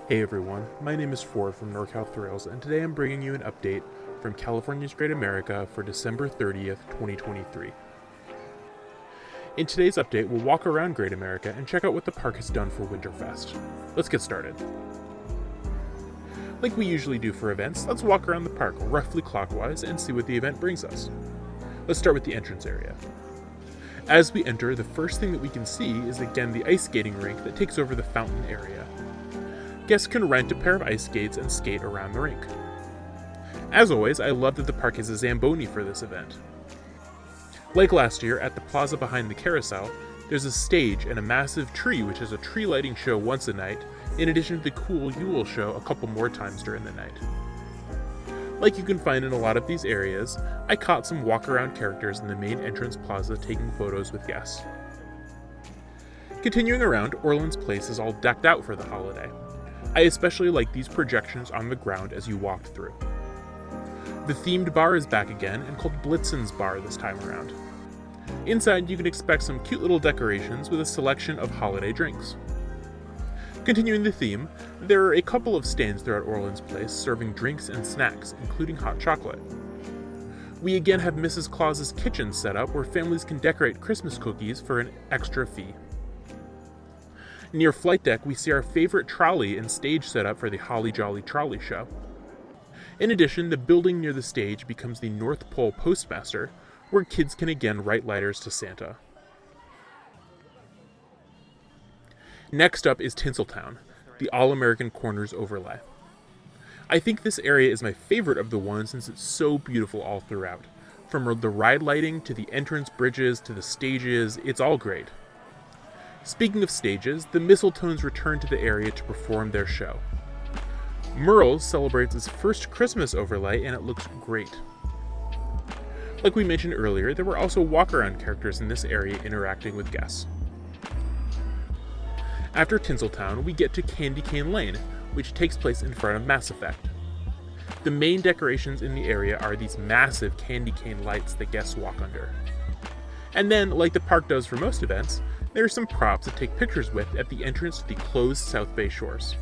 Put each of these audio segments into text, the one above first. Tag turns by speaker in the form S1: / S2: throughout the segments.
S1: Hey everyone, my name is Ford from NorCal Thrills, and today I'm bringing you an update from California's Great America for December 30th, 2023. In today's update, we'll walk around Great America and check out what the park has done for WinterFest. Let's get started. Like we usually do for events, let's walk around the park roughly clockwise and see what the event brings us. Let's start with the entrance area. As we enter, the first thing that we can see is again the ice skating rink that takes over the fountain area. Guests can rent a pair of ice skates and skate around the rink. As always, I love that the park has a Zamboni for this event. Like last year, at the plaza behind the carousel, there's a stage and a massive tree which has a tree lighting show once a night, in addition to the cool Yule show a couple more times during the night. Like you can find in a lot of these areas, I caught some walk-around characters in the main entrance plaza taking photos with guests. Continuing around, Orland's Place is all decked out for the holiday. I especially like these projections on the ground as you walked through. The themed bar is back again and called Blitzen's Bar this time around. Inside you can expect some cute little decorations with a selection of holiday drinks. Continuing the theme, there are a couple of stands throughout Orland's Place serving drinks and snacks, including hot chocolate. We again have Mrs. Claus's kitchen set up where families can decorate Christmas cookies for an extra fee. Near Flight Deck, we see our favorite trolley and stage set up for the Holly Jolly Trolley Show. In addition, the building near the stage becomes the North Pole Postmaster, where kids can again write letters to Santa. Next up is Tinseltown, the All-American Corners overlay. I think this area is my favorite of the ones since it's so beautiful all throughout. From the ride lighting to the entrance bridges to the stages, it's all great. Speaking of stages, the Mistletones return to the area to perform their show. Merle's celebrates its first Christmas overlay and it looks great. Like we mentioned earlier, there were also walk-around characters in this area interacting with guests. After Tinseltown, we get to Candy Cane Lane, which takes place in front of Mass Effect. The main decorations in the area are these massive candy cane lights that guests walk under. And then, like the park does for most events, there are some props to take pictures with at the entrance to the closed South Bay shores.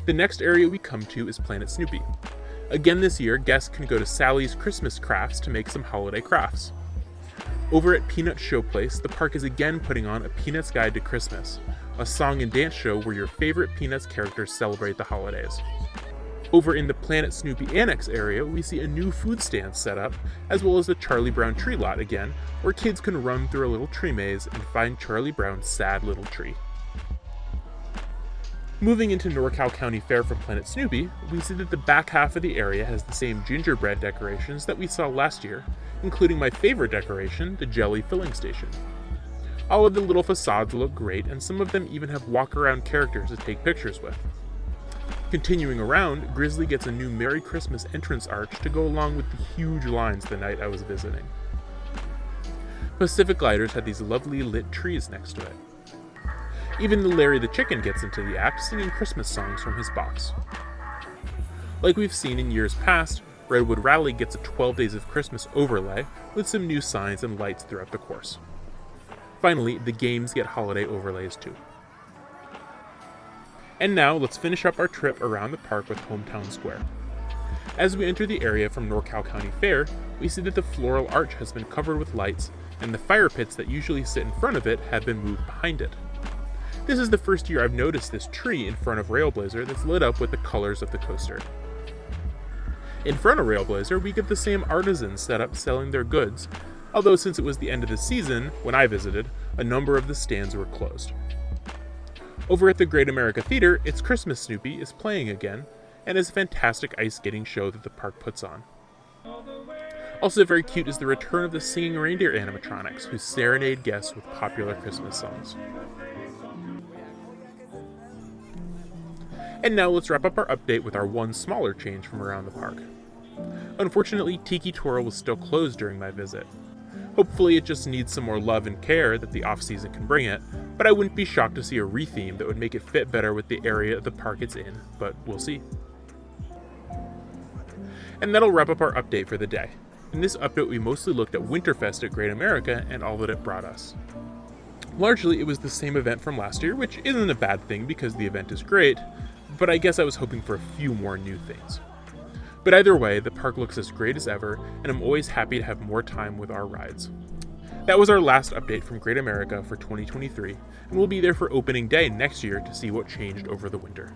S1: The next area we come to is Planet Snoopy. Again this year, guests can go to Sally's Christmas Crafts to make some holiday crafts. Over at Peanut Showplace, the park is again putting on a Peanuts Guide to Christmas, a song and dance show where your favorite Peanuts characters celebrate the holidays. Over in the Planet Snoopy Annex area, we see a new food stand set up, as well as the Charlie Brown tree lot again, where kids can run through a little tree maze and find Charlie Brown's sad little tree. Moving into NorCal County Fair for Planet Snoopy, we see that the back half of the area has the same gingerbread decorations that we saw last year, including my favorite decoration, the Jelly Filling Station. All of the little facades look great, and some of them even have walk-around characters to take pictures with. Continuing around, Grizzly gets a new Merry Christmas entrance arch to go along with the huge lines the night I was visiting. Pacific Gliders had these lovely lit trees next to it. Even the Larry the Chicken gets into the act, singing Christmas songs from his box. Like we've seen in years past, Redwood Rally gets a 12 Days of Christmas overlay with some new signs and lights throughout the course. Finally, the games get holiday overlays too. And now, let's finish up our trip around the park with Hometown Square. As we enter the area from NorCal County Fair, we see that the floral arch has been covered with lights, and the fire pits that usually sit in front of it have been moved behind it. This is the first year I've noticed this tree in front of Railblazer that's lit up with the colors of the coaster. In front of Railblazer, we get the same artisans set up selling their goods, although since it was the end of the season, when I visited, a number of the stands were closed. Over at the Great America Theater, It's Christmas Snoopy is playing again, and is a fantastic ice skating show that the park puts on. Also very cute is the return of the singing reindeer animatronics, who serenade guests with popular Christmas songs. And now let's wrap up our update with our one smaller change from around the park. Unfortunately, Tiki Twirl was still closed during my visit. Hopefully it just needs some more love and care that the off-season can bring it, but I wouldn't be shocked to see a retheme that would make it fit better with the area of the park it's in, but we'll see. And that'll wrap up our update for the day. In this update we mostly looked at WinterFest at Great America and all that it brought us. Largely, it was the same event from last year, which isn't a bad thing because the event is great, but I guess I was hoping for a few more new things. But either way, the park looks as great as ever, and I'm always happy to have more time with our rides. That was our last update from Great America for 2023, and we'll be there for opening day next year to see what changed over the winter.